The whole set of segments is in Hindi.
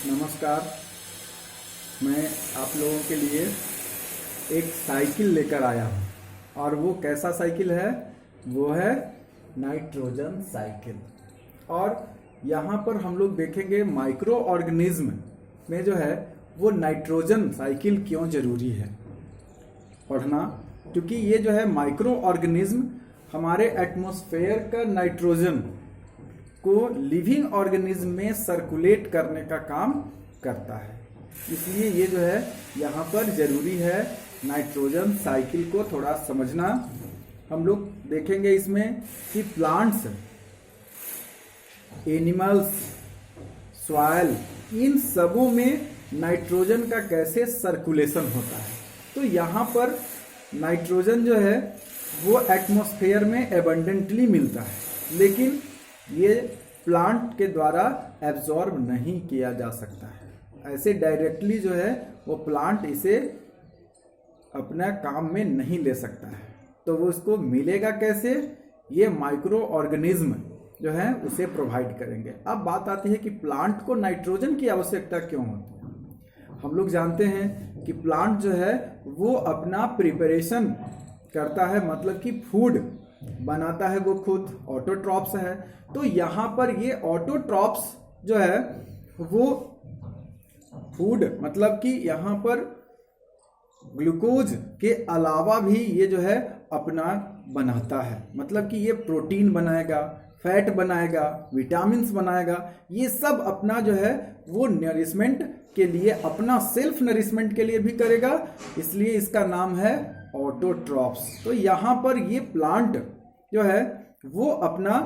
नमस्कार। मैं आप लोगों के लिए एक साइकिल लेकर आया हूँ और वो कैसा साइकिल है? वो है नाइट्रोजन साइकिल। और यहाँ पर हम लोग देखेंगे माइक्रो ऑर्गेनिज्म में जो है वो नाइट्रोजन साइकिल क्यों ज़रूरी है पढ़ना, क्योंकि ये जो है माइक्रो ऑर्गेनिज्म हमारे एटमॉस्फेयर का नाइट्रोजन को लिविंग ऑर्गेनिज्म में सर्कुलेट करने का काम करता है। इसलिए ये जो है यहाँ पर ज़रूरी है नाइट्रोजन साइकिल को थोड़ा समझना। हम लोग देखेंगे इसमें कि प्लांट्स, एनिमल्स, सॉइल, इन सबों में नाइट्रोजन का कैसे सर्कुलेशन होता है। तो यहाँ पर नाइट्रोजन जो है वो एटमॉस्फेयर में एबंडेंटली मिलता है, लेकिन ये प्लांट के द्वारा एब्जॉर्ब नहीं किया जा सकता है। ऐसे डायरेक्टली जो है वो प्लांट इसे अपना काम में नहीं ले सकता है। तो वो उसको मिलेगा कैसे? ये माइक्रो ऑर्गेनिज्म जो है उसे प्रोवाइड करेंगे। अब बात आती है कि प्लांट को नाइट्रोजन की आवश्यकता क्यों होती है। हम लोग जानते हैं कि प्लांट जो है वो अपना प्रिपरेशन करता है, मतलब कि फूड बनाता है वो खुद, ऑटोट्रॉप्स है। तो यहाँ पर ये ऑटोट्रॉप्स जो है वो फूड, मतलब कि यहाँ पर ग्लूकोज के अलावा भी ये जो है अपना बनाता है, मतलब कि ये प्रोटीन बनाएगा, फैट बनाएगा, विटामिन्स बनाएगा। ये सब अपना जो है वो नरिशमेंट के लिए, अपना सेल्फ नरिशमेंट के लिए भी करेगा, इसलिए इसका नाम है ऑटोट्रॉप्स। तो यहाँ पर ये प्लांट जो है वो अपना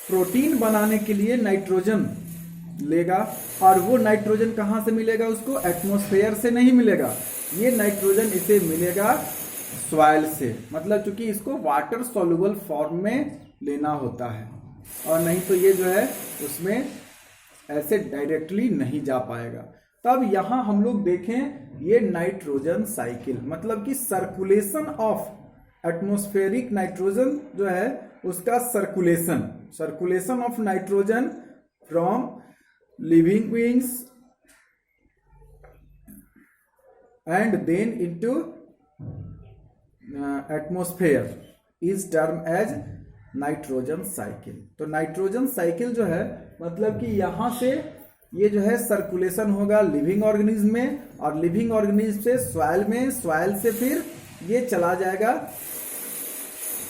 प्रोटीन बनाने के लिए नाइट्रोजन लेगा, और वो नाइट्रोजन कहाँ से मिलेगा? उसको एटमॉस्फेयर से नहीं मिलेगा, ये नाइट्रोजन इसे मिलेगा सॉइल से। मतलब चूंकि इसको वाटर सॉल्युबल फॉर्म में लेना होता है, और नहीं तो ये जो है उसमें ऐसे डायरेक्टली नहीं जा पाएगा। तब यहाँ हम लोग देखें ये नाइट्रोजन साइकिल, मतलब कि सर्कुलेशन ऑफ एटमॉस्फेरिक नाइट्रोजन जो है उसका circulation of nitrogen from living beings and then into atmosphere is term as nitrogen cycle. तो नाइट्रोजन साइकिल जो है मतलब कि यहाँ से ये जो है सर्कुलेशन होगा लिविंग ऑर्गेनिज्म में, और लिविंग ऑर्गेनिज्म से सॉइल में, सॉइल से फिर ये चला जाएगा,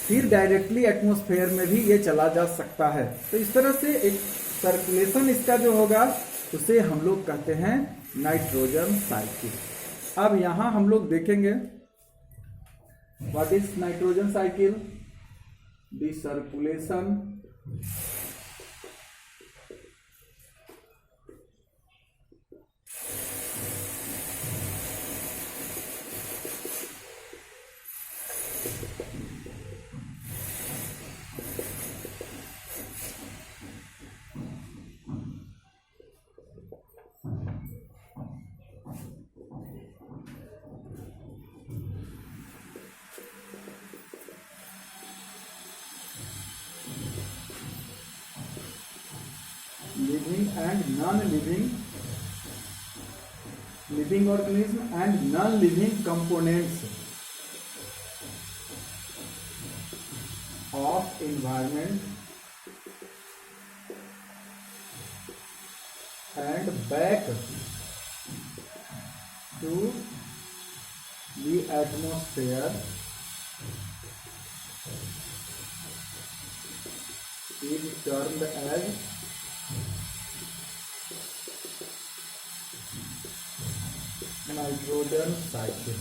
फिर डायरेक्टली एटमॉस्फेयर में भी ये चला जा सकता है। तो इस तरह से एक सर्कुलेशन इसका जो होगा उसे हम लोग कहते हैं नाइट्रोजन साइकिल। अब यहाँ हम लोग देखेंगे what is nitrogen cycle. The circulation living and non-living, living organism and non-living components of environment and back to the atmosphere is termed as nitrogen cycle.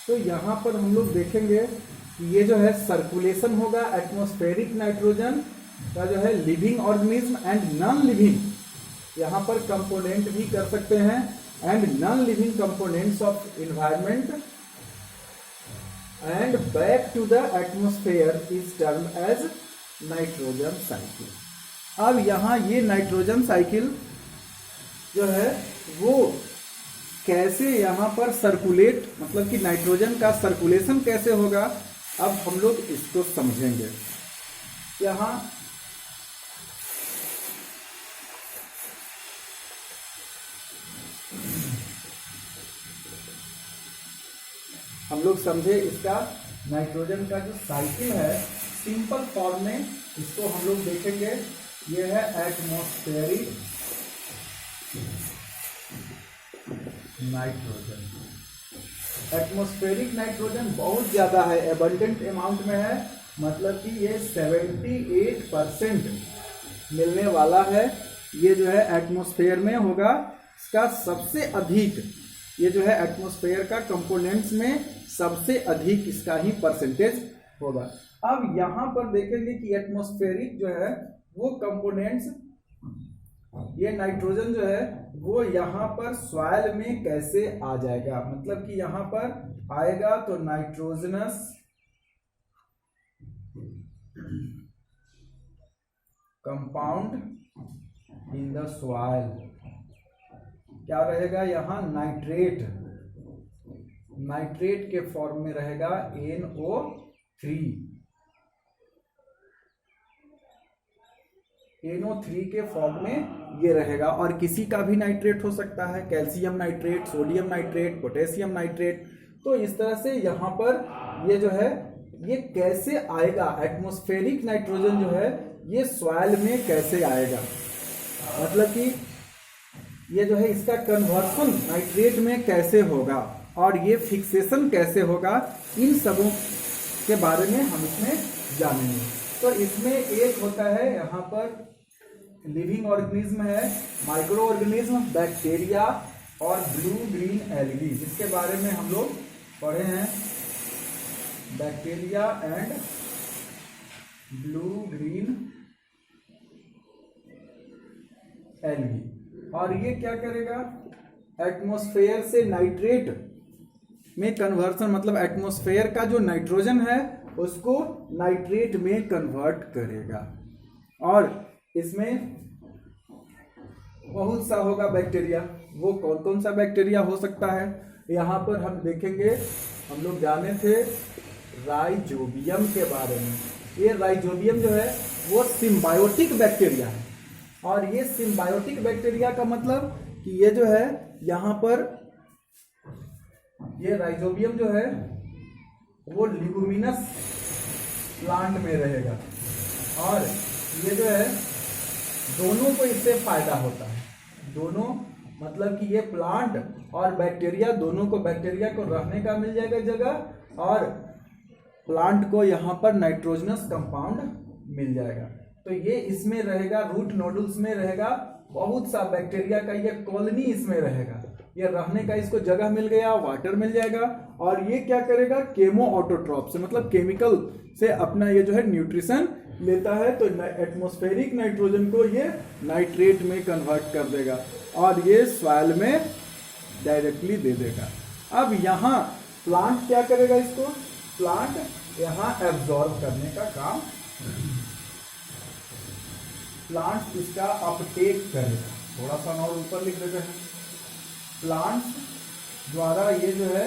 तो यहाँ पर हम लोग देखेंगे कि ये जो है सर्कुलेशन होगा एटमॉस्फेरिक नाइट्रोजन का जो है living organism and non living, यहाँ पर कंपोनेंट भी कर सकते हैं, and non living components of environment and back to the atmosphere is term as nitrogen cycle. अब यहाँ ये नाइट्रोजन साइकिल जो है वो कैसे यहाँ पर सर्कुलेट, मतलब कि नाइट्रोजन का सर्कुलेशन कैसे होगा, अब हम लोग इसको समझेंगे। यहाँ हम लोग समझे इसका नाइट्रोजन का जो साइकिल है सिंपल फॉर्म में, इसको हम लोग देखेंगे। ये है एटमॉस्फेरिक नाइट्रोजन। एटमॉस्फेरिक नाइट्रोजन बहुत ज़्यादा है, एबंडेंट अमाउंट में है, मतलब कि ये 78% मिलने वाला है। ये जो है एटमॉस्फेयर में होगा इसका सबसे अधिक, ये जो है एटमॉस्फेयर का कंपोनेंट्स में सबसे अधिक इसका ही परसेंटेज होगा। अब यहाँ पर देखेंगे कि एटमॉस्फेरिक जो है वो कंपोनेंट्स, ये नाइट्रोजन जो है वो यहाँ पर सॉइल में कैसे आ जाएगा, मतलब कि यहाँ पर आएगा तो nitrogenous compound in the soil, क्या रहेगा यहाँ नाइट्रेट, नाइट्रेट के फॉर्म में रहेगा NO3, NO3 के फॉर्म में ये रहेगा। और किसी का भी नाइट्रेट हो सकता है, calcium nitrate, sodium nitrate, potassium nitrate. तो इस तरह से यहाँ पर ये जो है ये कैसे आएगा, एटमॉस्फेरिक नाइट्रोजन जो है ये सॉइल में कैसे आएगा, मतलब कि ये जो है इसका कन्वर्सन नाइट्रेट में कैसे होगा और ये फिक्सेशन कैसे होगा, इन सबों के बारे में हम इसमें जानेंगे। तो इसमें एक होता है यहाँ पर लिविंग ऑर्गेनिज्म है, माइक्रो ऑर्गेनिज्म, बैक्टीरिया और ब्लू ग्रीन एल्गी, जिसके बारे में हम लोग पढ़े हैं, bacteria and blue green algae. और ये क्या करेगा, एटमॉस्फेयर से नाइट्रेट में कन्वर्सन, मतलब एटमॉस्फेयर का जो नाइट्रोजन है उसको नाइट्रेट में कन्वर्ट करेगा। और इसमें बहुत सा होगा बैक्टीरिया, वो कौन कौन सा बैक्टीरिया हो सकता है यहाँ पर हम देखेंगे। हम लोग जाने थे राइजोबियम के बारे में। ये राइजोबियम जो है वो सिम्बायोटिक बैक्टीरिया है, और ये सिम्बायोटिक बैक्टीरिया का मतलब कि ये जो है यहाँ पर ये राइजोबियम जो है वो लिगुमिनस प्लांट में रहेगा, और ये जो है दोनों को इससे फायदा होता है, दोनों मतलब कि ये प्लांट और बैक्टीरिया दोनों को, बैक्टीरिया को रहने का मिल जाएगा जगह, और प्लांट को यहाँ पर नाइट्रोजनस कंपाउंड मिल जाएगा। तो ये इसमें रहेगा, रूट नोडल्स में रहेगा, बहुत सा बैक्टीरिया का ये कॉलोनी इसमें रहेगा, ये रहने का इसको जगह मिल गया, वाटर मिल जाएगा। और ये क्या करेगा, केमो ऑटोट्रॉप से, मतलब केमिकल से अपना ये जो है न्यूट्रिशन लेता है, तो एटमॉस्फेरिक नाइट्रोजन को ये नाइट्रेट में कन्वर्ट कर देगा और ये सॉइल में डायरेक्टली दे देगा। अब यहाँ प्लांट क्या करेगा, इसको प्लांट यहाँ एब्जॉर्ब करने का काम, प्लांट इसका अपटेक करेगा। थोड़ा सा और ऊपर लिख देते हैं, प्लांट द्वारा ये जो है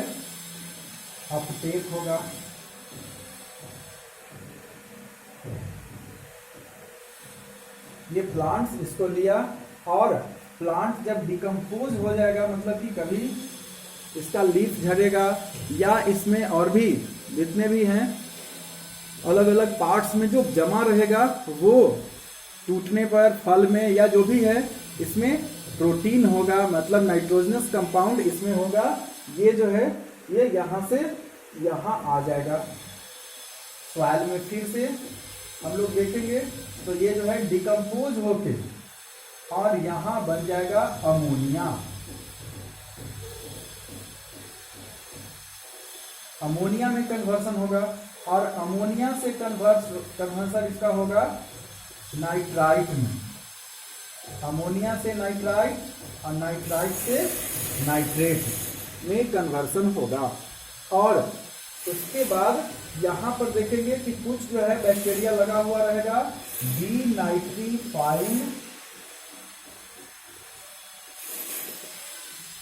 अपटेक होगा। ये प्लांट्स इसको लिया, और प्लांट जब डिकम्पोज हो जाएगा, मतलब कि कभी इसका लीफ झड़ेगा या इसमें और भी जितने भी हैं अलग अलग पार्ट्स में जो जमा रहेगा, वो टूटने पर फल में या जो भी है इसमें प्रोटीन होगा, मतलब नाइट्रोजनस कंपाउंड इसमें होगा। ये जो है ये यहाँ से यहाँ आ जाएगा सॉइल में, फिर से हम लोग देखेंगे तो ये जो है डिकम्पोज होके और यहाँ बन जाएगा अमोनिया। अमोनिया में कन्वर्सन होगा, और अमोनिया से कन्वर्सन इसका होगा नाइट्राइट में, अमोनिया से नाइट्राइट और नाइट्राइट से नाइट्रेट में कन्वर्सन होगा। और उसके बाद यहाँ पर देखेंगे कि कुछ जो है बैक्टीरिया लगा हुआ रहेगा, डीनाइट्रीफाइंग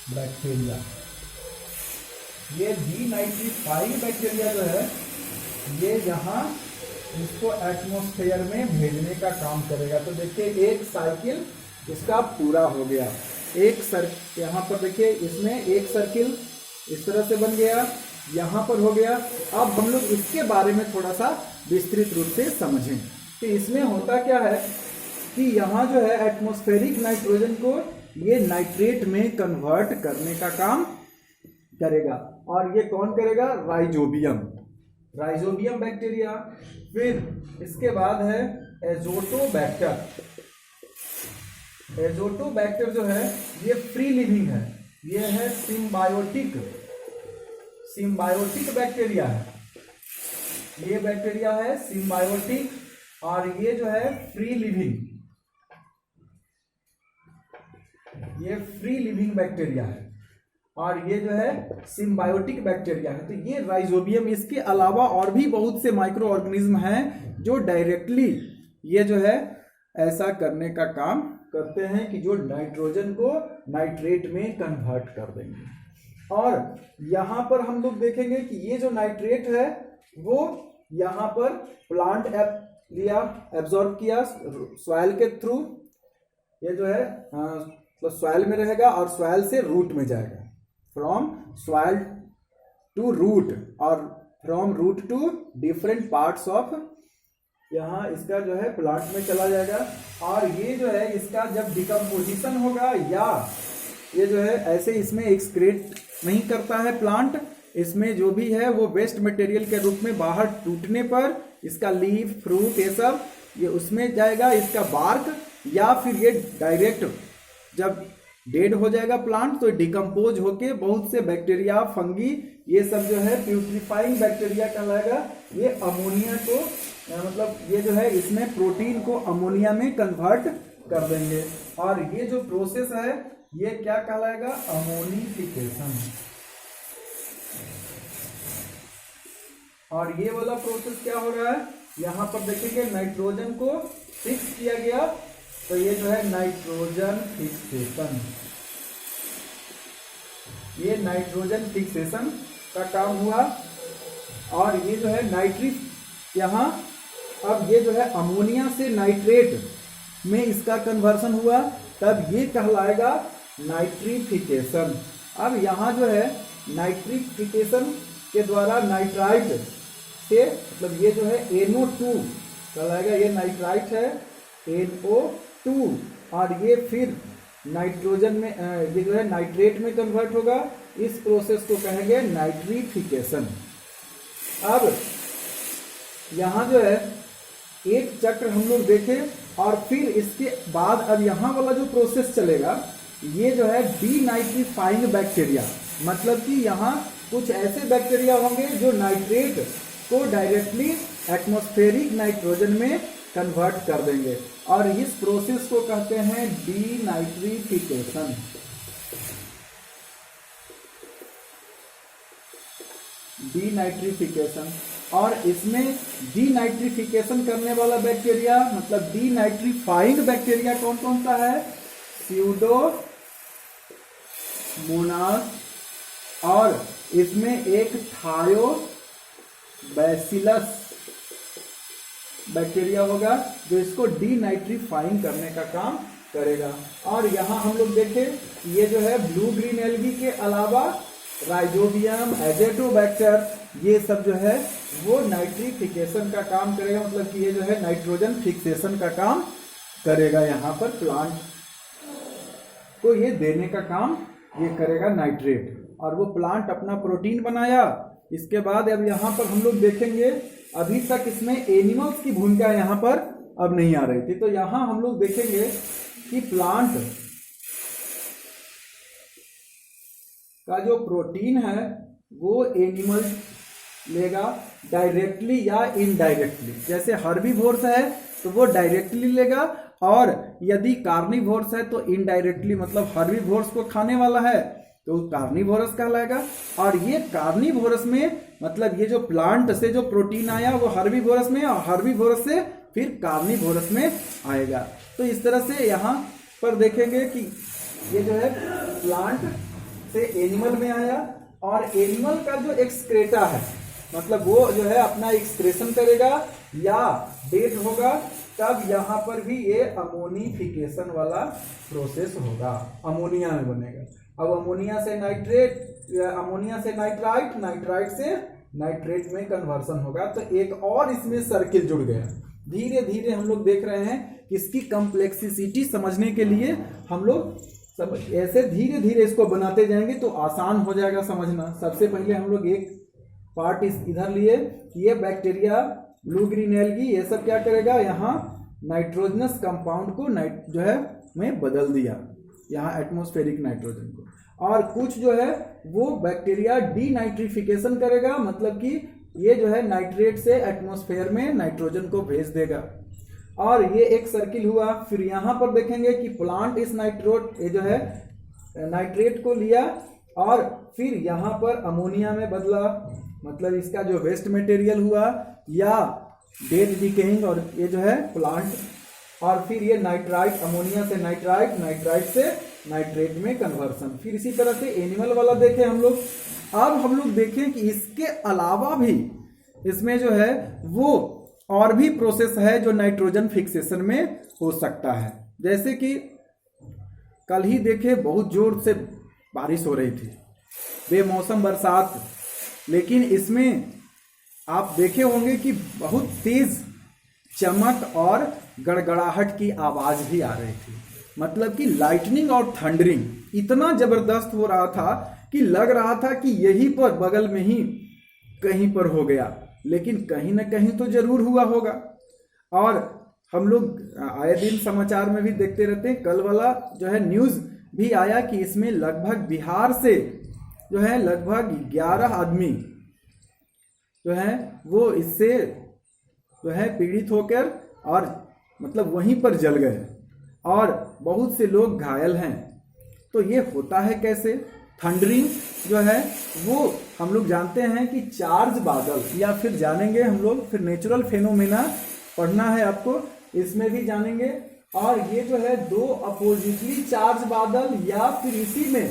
बैक्टीरिया। ये डीनाइट्रीफाइंग बैक्टीरिया जो है ये यहाँ इसको एटमॉस्फेयर में भेजने का काम करेगा। तो देखिए एक साइकिल इसका पूरा हो गया, एक यहाँ पर देखिए इसमें एक सर्किल इस तरह से बन गया, यहाँ पर हो गया। अब हम लोग इसके बारे में थोड़ा सा विस्तृत रूप से समझें कि इसमें होता क्या है कि यहाँ जो है एटमॉस्फेरिक नाइट्रोजन को ये नाइट्रेट में कन्वर्ट करने का काम करेगा। और ये कौन करेगा? Rhizobium, rhizobium bacteria. फिर इसके बाद है एजोटोबैक्टर। एजोटोबैक्टर जो है ये फ्री लिविंग है, ये है सिम्बायोटिक बैक्टीरिया है। ये बैक्टीरिया है सिम्बायोटिक और ये जो है फ्री लिविंग, ये फ्री लिविंग बैक्टीरिया है और ये जो है सिम्बायोटिक बैक्टीरिया है। तो ये राइजोबियम, इसके अलावा और भी बहुत से माइक्रो ऑर्गेनिज्म हैं जो डायरेक्टली ये जो है ऐसा करने का काम करते हैं कि जो नाइट्रोजन को नाइट्रेट में कन्वर्ट कर देंगे। और यहाँ पर हम लोग देखेंगे कि ये जो नाइट्रेट है वो यहाँ पर प्लांट एब्जॉर्ब किया सॉइल के थ्रू, ये जो है तो सॉइल में रहेगा और सॉइल से रूट में जाएगा, फ्रॉम सॉइल टू रूट और from root to different parts of, यहाँ इसका जो है प्लांट में चला जाएगा। और ये जो है इसका जब डिकम्पोजिशन होगा या ये जो है ऐसे इसमें एक्सक्रीट नहीं करता है प्लांट, इसमें जो भी है वो वेस्ट मटेरियल के रूप में बाहर टूटने पर इसका लीफ, फ्रूट, ये सब ये उसमें जाएगा, इसका बार्क, या फिर ये डायरेक्ट जब डेड हो जाएगा प्लांट तो डिकम्पोज होके बहुत से बैक्टीरिया, फंगी, ये सब जो है प्यूट्रीफाइंग बैक्टीरिया कहलाएगा। ये अमोनिया को मतलब ये जो है इसमें प्रोटीन को अमोनिया में कन्वर्ट कर देंगे और ये जो प्रोसेस है ये क्या कहलाएगा? अमोनिफिकेशन। और ये वाला प्रोसेस क्या हो रहा है? यहाँ पर देखेंगे नाइट्रोजन को फिक्स किया गया, तो ये जो है नाइट्रोजन फिक्सेशन, ये नाइट्रोजन फिक्सेशन का काम हुआ। और ये जो है नाइट्रिक, यहाँ अब ये जो है अमोनिया से नाइट्रेट में इसका कन्वर्सन हुआ, तब ये कहलाएगा नाइट्रिफिकेशन। अब यहाँ जो है नाइट्रिफिकेशन के द्वारा नाइट्राइट से, मतलब ये जो है NO2 कहलाएगा, ये नाइट्राइट है NO2 और ये फिर नाइट्रोजन में ये जो है नाइट्रेट में कन्वर्ट होगा। इस प्रोसेस को कहेंगे नाइट्रिफिकेशन। अब यहाँ जो है एक चक्र हम लोग देखें और फिर इसके बाद अब यहाँ वाला जो प्रोसेस चलेगा ये जो है डीनाइट्रीफाइंग बैक्टीरिया, मतलब कि यहाँ कुछ ऐसे बैक्टीरिया होंगे जो नाइट्रेट को डायरेक्टली एटमॉस्फेरिक नाइट्रोजन में कन्वर्ट कर देंगे और इस प्रोसेस को कहते हैं डीनाइट्रिफिकेशन। डीनाइट्रिफिकेशन। और इसमें डीनाइट्रिफिकेशन करने वाला बैक्टीरिया मतलब डीनाइट्रीफाइंग बैक्टीरिया कौन कौन सा है? स्यूडोमोनास और इसमें एक थायोबैसिलस बैक्टीरिया होगा जो इसको डीनाइट्रीफाइंग करने का काम करेगा। और यहाँ हम लोग देखें ये जो है ब्लू ग्रीन एल्गी के अलावा राइजोबियम, एजेटोबैक्टर, ये सब जो है वो नाइट्रिफिकेशन का काम करेगा, मतलब कि ये जो है नाइट्रोजन फिक्सेशन का काम करेगा। यहाँ पर प्लांट को ये देने का काम ये करेगा नाइट्रेट, और वो प्लांट अपना प्रोटीन बनाया। इसके बाद अब यहाँ पर हम लोग देखेंगे, अभी तक इसमें एनिमल्स की भूमिका यहाँ पर अब नहीं आ रही थी, तो यहाँ हम लोग देखेंगे कि प्लांट का जो प्रोटीन है वो एनिमल लेगा डायरेक्टली या इनडायरेक्टली। जैसे हर्बीवोर्स है तो वो डायरेक्टली लेगा, और यदि कार्निवोर्स है तो इनडायरेक्टली, मतलब हर्बीवोर्स को खाने वाला है तो कार्निवोरस कहलाएगा। और ये कार्निवोरस में मतलब ये जो प्लांट से जो प्रोटीन आया वो हर्बीवोरस में, और हर्बीवोरस से फिर कार्निवोरस में आएगा। तो इस तरह से यहाँ पर देखेंगे कि ये जो है प्लांट से एनिमल में आया, और एनिमल का जो एक्सक्रेटा है मतलब वो जो है अपना एक्सक्रेशन करेगा या डेट होगा, तब यहाँ पर भी ये अमोनिफिकेशन वाला प्रोसेस होगा, अमोनिया में बनेगा। अब अमोनिया से नाइट्रेट, अमोनिया से नाइट्राइट, नाइट्राइट से नाइट्रेट में कन्वर्सन होगा। तो एक और इसमें सर्किल जुड़ गया। धीरे धीरे हम लोग देख रहे हैं कि इसकी कॉम्प्लेक्सिटी समझने के लिए हम लोग सब ऐसे धीरे धीरे इसको बनाते जाएंगे तो आसान हो जाएगा समझना। सबसे पहले हम लोग एक पार्ट इधर लिए कि ये बैक्टीरिया, ब्लू ग्रीन एल्गी, ये सब क्या करेगा, यहाँ नाइट्रोजनस कंपाउंड को जो है में बदल दिया, यहाँ एटमॉस्फेरिक नाइट्रोजन को। और कुछ जो है वो बैक्टीरिया डीनाइट्रिफिकेशन करेगा, मतलब कि ये जो है नाइट्रेट से एटमॉस्फेयर में नाइट्रोजन को भेज देगा। और ये एक सर्किल हुआ। फिर यहाँ पर देखेंगे कि प्लांट इस ये जो है नाइट्रेट को लिया और फिर यहाँ पर अमोनिया में बदला, मतलब इसका जो वेस्ट मटेरियल हुआ या डेड डिकेइंग, और ये जो है प्लांट, और फिर ये नाइट्राइट, अमोनिया से नाइट्राइट, नाइट्राइट से नाइट्रेट में कन्वर्सन। फिर इसी तरह से एनिमल वाला देखें हम लोग। अब हम लोग देखें कि इसके अलावा भी इसमें जो है वो और भी प्रोसेस है जो नाइट्रोजन फिक्सेशन में हो सकता है। जैसे कि कल ही देखे बहुत जोर से बारिश हो रही थी, बेमौसम बरसात, लेकिन इसमें आप देखे होंगे कि बहुत तेज चमक और गड़गड़ाहट की आवाज भी आ रही थी। मतलब कि लाइटनिंग और थंडरिंग इतना जबरदस्त हो रहा था कि लग रहा था कि यहीं पर बगल में ही कहीं पर हो गया, लेकिन कहीं ना कहीं तो जरूर हुआ होगा। और हम लोग आए दिन समाचार में भी देखते रहते हैं। कल वाला जो है न्यूज भी आया कि इसमें लगभग बिहार से जो है लगभग 11 आदमी जो है वो इससे जो है पीड़ित होकर और मतलब वहीं पर जल गए और बहुत से लोग घायल हैं। तो ये होता है कैसे? थंडरिंग जो है वो हम लोग जानते हैं कि चार्ज बादल, या फिर जानेंगे हम लोग, फिर नेचुरल फेनोमेना पढ़ना है आपको, इसमें भी जानेंगे। और ये जो है दो अपोजिटली चार्ज बादल, या फिर इसी में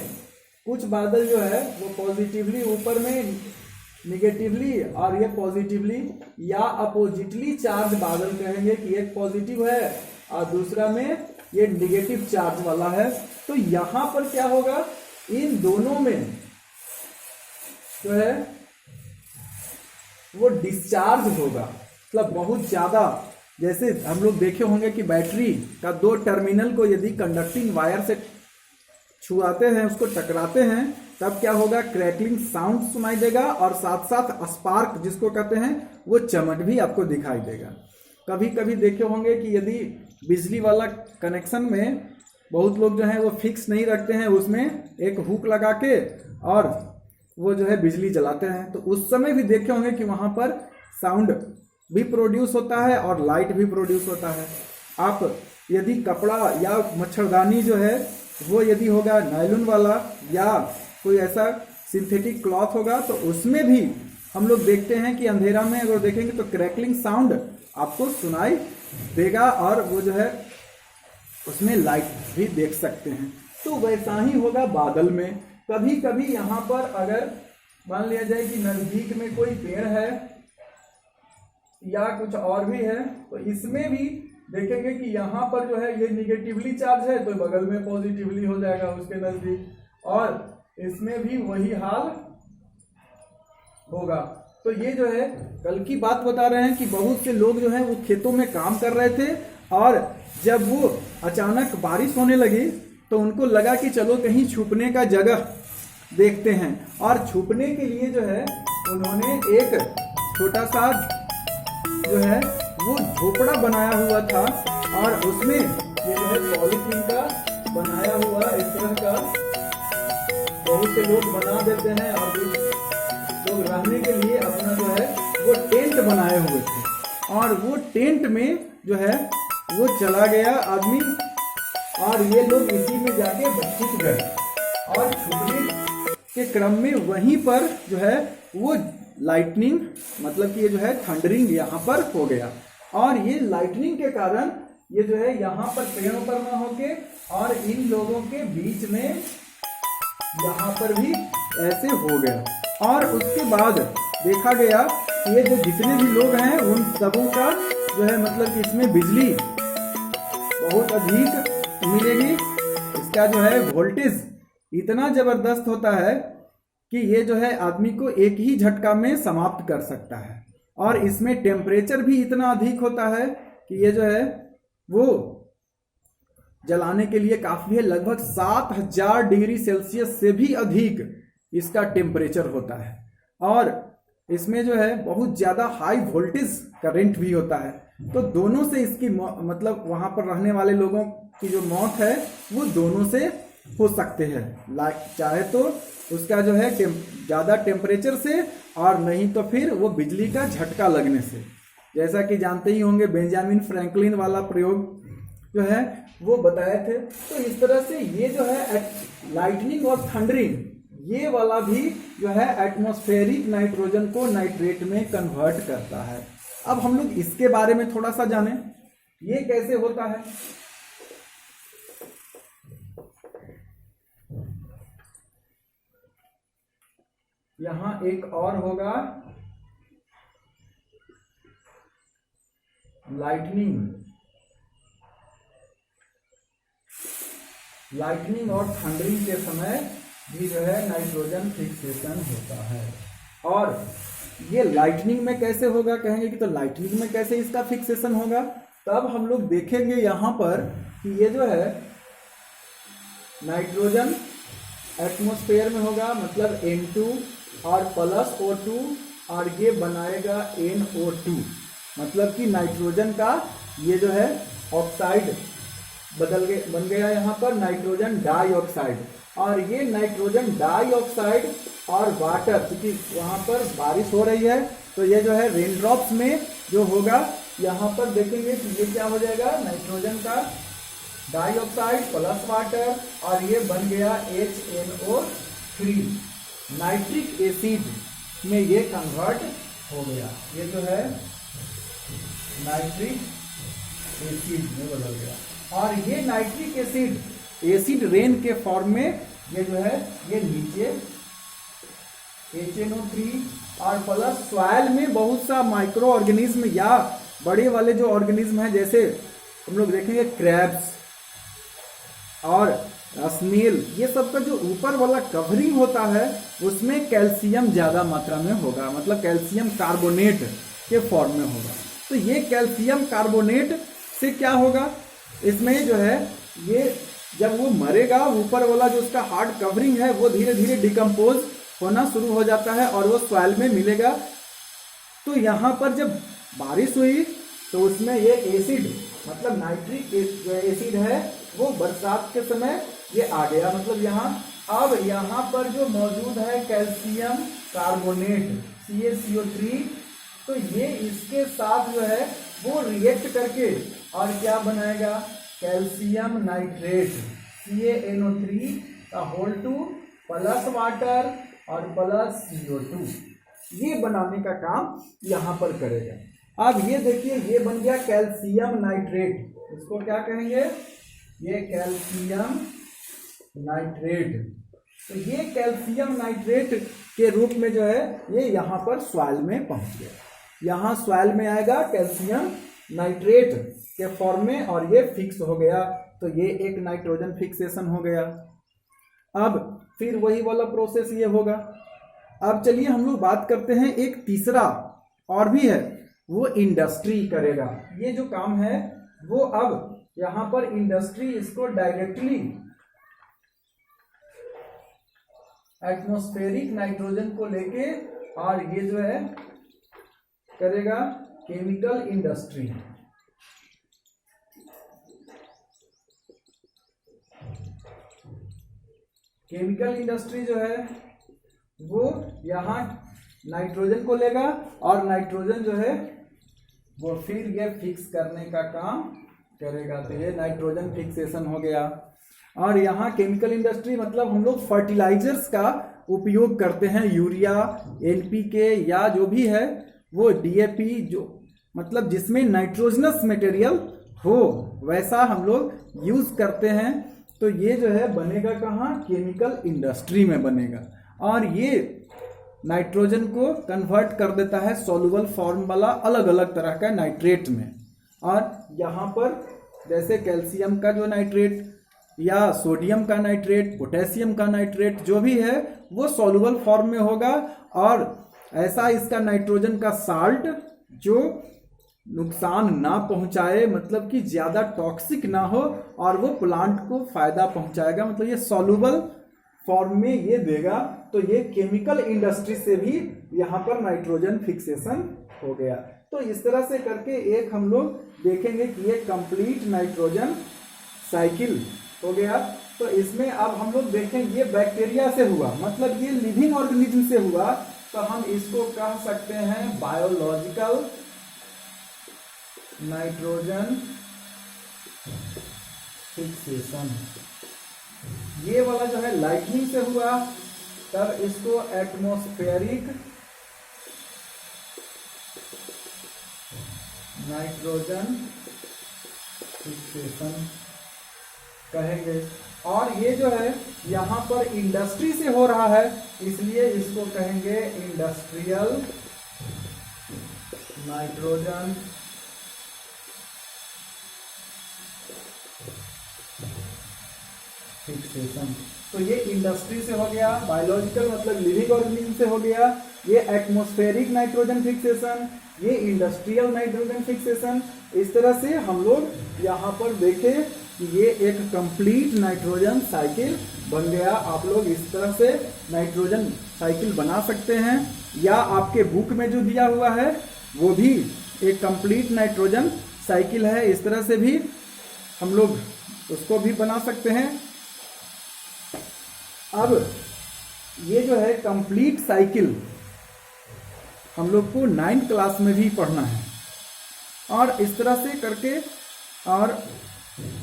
कुछ बादल जो है वो पॉजिटिवली ऊपर में निगेटिवली और ये पॉजिटिवली या अपोजिटली चार्ज बादल कहेंगे कि एक पॉजिटिव है और दूसरा में ये निगेटिव चार्ज वाला है। तो यहां पर क्या होगा, इन दोनों में जो है वो डिस्चार्ज होगा, मतलब बहुत ज्यादा। जैसे हम लोग देखे होंगे कि बैटरी का दो टर्मिनल को यदि कंडक्टिंग वायर से छुआते हैं, उसको टकराते हैं, तब क्या होगा, क्रैकलिंग साउंड सुनाई देगा और साथ साथ स्पार्क जिसको कहते हैं वो चमक भी आपको दिखाई देगा। कभी कभी देखे होंगे कि यदि बिजली वाला कनेक्शन में बहुत लोग जो है वो फिक्स नहीं रखते हैं, उसमें एक हुक लगा के और वो जो है बिजली जलाते हैं, तो उस समय भी देखे होंगे कि वहां पर साउंड भी प्रोड्यूस होता है और लाइट भी प्रोड्यूस होता है। आप यदि कपड़ा या मच्छरदानी जो है वो यदि होगा नायलॉन वाला या कोई ऐसा सिंथेटिक क्लॉथ होगा, तो उसमें भी हम लोग देखते हैं कि अंधेरा में अगर देखेंगे तो क्रैकलिंग साउंड आपको सुनाई देगा और वो जो है उसमें लाइट भी देख सकते हैं। तो वैसा ही होगा बादल में। कभी कभी यहाँ पर अगर मान लिया जाए कि नजदीक में कोई पेड़ है या कुछ और भी है, तो इसमें भी देखेंगे कि यहाँ पर जो है ये निगेटिवली चार्ज है तो बगल में पॉजिटिवली हो जाएगा उसके नजदीक, और इसमें भी वही हाल होगा। तो ये जो है कल की बात बता रहे हैं कि बहुत से लोग जो है वो खेतों में काम कर रहे थे और जब वो अचानक बारिश होने लगी तो उनको लगा कि चलो कहीं छुपने का जगह देखते हैं, और छुपने के लिए जो है उन्होंने एक छोटा सा जो है वो झोपड़ा बनाया हुआ था और उसमें ये जो है पॉलीथीन का बनाया हुआ इस तरह का बहुत से लोग बना देते हैं और लोग रहने के लिए अपना जो है वो टेंट बनाए हुए थे, और वो टेंट में जो है वो चला गया आदमी और ये लोग इसी में जाके छुप गए, और छुपने के क्रम में वहीं पर जो है वो लाइटनिंग, मतलब कि ये जो है थंडरिंग यहाँ पर हो गया, और ये लाइटनिंग के कारण ये जो है यहाँ पर पेड़ों पर ना होके और इन लोगों के बीच में यहाँ पर भी ऐसे हो गया। और उसके बाद देखा गया कि ये जो जितने भी लोग हैं उन सबों का जो है मतलब कि इसमें बिजली बहुत अधिक मिलेगी, इसका जो है वोल्टेज इतना जबरदस्त होता है कि ये जो है आदमी को एक ही झटका में समाप्त कर सकता है। और इसमें टेम्परेचर भी इतना अधिक होता है कि ये जो है वो जलाने के लिए काफी है। लगभग 7000 डिग्री सेल्सियस से भी अधिक इसका टेम्परेचर होता है। और इसमें जो है बहुत ज्यादा हाई वोल्टेज करंट भी होता है। तो दोनों से इसकी मतलब वहां पर रहने वाले लोगों की जो मौत है वो दोनों से हो सकते हैं, चाहे तो उसका जो है ज्यादा टेम्परेचर से, और नहीं तो फिर वो बिजली का झटका लगने से। जैसा कि जानते ही होंगे बेंजामिन फ्रैंकलिन वाला प्रयोग जो है वो बताए थे। तो इस तरह से ये जो है लाइटनिंग और थंडरिंग, ये वाला भी जो है एटमॉस्फेरिक नाइट्रोजन को नाइट्रेट में कन्वर्ट करता है। अब हम लोग इसके बारे में थोड़ा सा जानें, ये कैसे होता है। यहां एक और होगा लाइटनिंग और थंडरिंग के समय भी जो है नाइट्रोजन फिक्सेशन होता है। और ये लाइटनिंग में कैसे होगा कहेंगे कि तो लाइटनिंग में कैसे इसका फिक्सेशन होगा, तब हम लोग देखेंगे यहां पर कि ये जो है नाइट्रोजन एटमॉस्फेयर में होगा, मतलब N2 और प्लस O2, और ये बनाएगा NO2, मतलब कि नाइट्रोजन का ये जो है ऑक्साइड बन गया यहाँ पर नाइट्रोजन डाइऑक्साइड। और ये नाइट्रोजन डाइऑक्साइड और वाटर, क्योंकि वहाँ पर बारिश हो रही है तो ये जो है रेन ड्रॉप्स में जो होगा यहाँ पर देखेंगे कि ये क्या हो जाएगा, नाइट्रोजन का डाइऑक्साइड प्लस वाटर, और ये बन गया HNO3, नाइट्रिक एसिड में ये कन्वर्ट हो गया। ये जो है नाइट्रिक एसिड में बदल गया। और ये नाइट्रिक एसिड रेन के फॉर्म में ये जो है ये नीचे HNO3 और प्लस सॉइल में बहुत सा माइक्रो ऑर्गेनिज्म या बड़े वाले जो ऑर्गेनिज्म हैं, जैसे हम लोग देखेंगे क्रैब्स और स्नेल, ये सब का जो ऊपर वाला कवरिंग होता है उसमें कैल्शियम ज्यादा मात्रा में होगा, मतलब कैल्शियम कार्बोनेट के फॉर्म में होगा। तो ये कैल्शियम कार्बोनेट से क्या होगा, इसमें जो है ये जब वो मरेगा, ऊपर वाला जो उसका हार्ड कवरिंग है वो धीरे धीरे डिकम्पोज होना शुरू हो जाता है और वो सॉइल में मिलेगा। तो यहाँ पर जब बारिश हुई तो उसमें ये एसिड, मतलब नाइट्रिक एसिड है, वो बरसात के समय ये आ गया। मतलब अब यहाँ पर जो मौजूद है कैल्शियम कार्बोनेट CaCO3, तो ये इसके साथ जो है वो रिएक्ट करके और क्या बनाएगा, कैल्शियम नाइट्रेट CaNO3 का होल 2 प्लस वाटर और प्लस CO2, ये बनाने का काम यहाँ पर करेगा। अब ये देखिए ये बन गया कैल्शियम नाइट्रेट, इसको क्या कहेंगे, ये कैल्शियम नाइट्रेट। तो ये कैल्शियम नाइट्रेट के रूप में जो है ये यहाँ पर सॉइल में पहुँच गया। यहाँ सॉइल में आएगा कैल्शियम नाइट्रेट के फॉर्म में और ये फिक्स हो गया। तो ये एक नाइट्रोजन फिक्सेशन हो गया। अब फिर वही वाला प्रोसेस ये होगा। अब चलिए हम लोग बात करते हैं एक तीसरा और भी है, वो इंडस्ट्री करेगा ये जो काम है वो। अब यहाँ पर इंडस्ट्री इसको डायरेक्टली एटमॉस्फेरिक नाइट्रोजन को लेके और ये जो है करेगा केमिकल इंडस्ट्री। केमिकल इंडस्ट्री जो है वो यहाँ नाइट्रोजन को लेगा और नाइट्रोजन जो है वो फिर ये फिक्स करने का काम करेगा। तो ये नाइट्रोजन फिक्सेशन हो गया। और यहाँ केमिकल इंडस्ट्री मतलब हम लोग फर्टिलाइजर्स का उपयोग करते हैं, यूरिया, NPK या जो भी है वो DAP, जो मतलब जिसमें नाइट्रोजनस मटेरियल हो वैसा हम लोग यूज करते हैं। तो ये जो है बनेगा कहाँ, केमिकल इंडस्ट्री में बनेगा। और ये नाइट्रोजन को कन्वर्ट कर देता है सॉल्युबल फॉर्म वाला अलग अलग तरह का नाइट्रेट में। और यहाँ पर जैसे कैल्शियम का जो नाइट्रेट या सोडियम का नाइट्रेट, पोटेशियम का नाइट्रेट जो भी है वो सॉल्युबल फॉर्म में होगा, और ऐसा इसका नाइट्रोजन का साल्ट जो नुकसान ना पहुंचाए, मतलब कि ज्यादा टॉक्सिक ना हो और वो प्लांट को फायदा पहुंचाएगा, मतलब ये सॉल्युबल फॉर्म में ये देगा। तो ये केमिकल इंडस्ट्री से भी यहाँ पर नाइट्रोजन फिक्सेशन हो गया। तो इस तरह से करके एक हम लोग देखेंगे कि ये कंप्लीट नाइट्रोजन साइकिल हो गया। तो इसमें अब हम लोग देखेंगे ये बैक्टीरिया से हुआ, मतलब ये लिविंग ऑर्गेनिज्म से हुआ, तो हम इसको कह सकते हैं बायोलॉजिकल नाइट्रोजन फिक्सेशन। ये वाला जो है लाइटनिंग से हुआ, तब इसको एटमॉस्फेरिक नाइट्रोजन फिक्सेशन कहेंगे। और ये जो है यहाँ पर इंडस्ट्री से हो रहा है, इसलिए इसको कहेंगे इंडस्ट्रियल नाइट्रोजन फिक्सेशन। तो ये इंडस्ट्री से हो गया, बायोलॉजिकल मतलब लिविंग ऑर्गेनिज्म से हो गया, ये एटमॉस्फेरिक नाइट्रोजन फिक्सेशन, ये इंडस्ट्रियल नाइट्रोजन फिक्सेशन। इस तरह से हम लोग यहाँ पर देखें कि ये एक कंप्लीट नाइट्रोजन साइकिल बन गया। आप लोग इस तरह से नाइट्रोजन साइकिल बना सकते हैं, या आपके बुक में जो दिया हुआ है वो भी एक कंप्लीट नाइट्रोजन साइकिल है, इस तरह से भी हम लोग उसको भी बना सकते हैं। अब ये जो है कंप्लीट साइकिल हम लोग को 9th क्लास में भी पढ़ना है, और इस तरह से करके और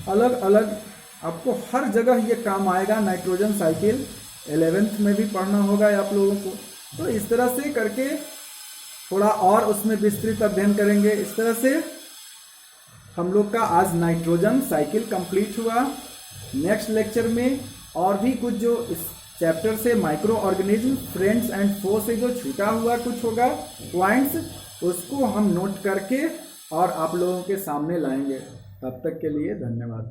अलग अलग आपको हर जगह ये काम आएगा। नाइट्रोजन साइकिल 11th में भी पढ़ना होगा आप लोगों को। तो इस तरह से करके थोड़ा और उसमें विस्तृत अध्ययन करेंगे। इस तरह से हम लोग का आज नाइट्रोजन साइकिल कंप्लीट हुआ। नेक्स्ट लेक्चर में और भी कुछ जो इस चैप्टर से माइक्रो ऑर्गेनिज्म फ्रेंड्स एंड फो से जो छूटा हुआ कुछ होगा पॉइंट्स, उसको हम नोट करके और आप लोगों के सामने लाएंगे। तब तक के लिए धन्यवाद।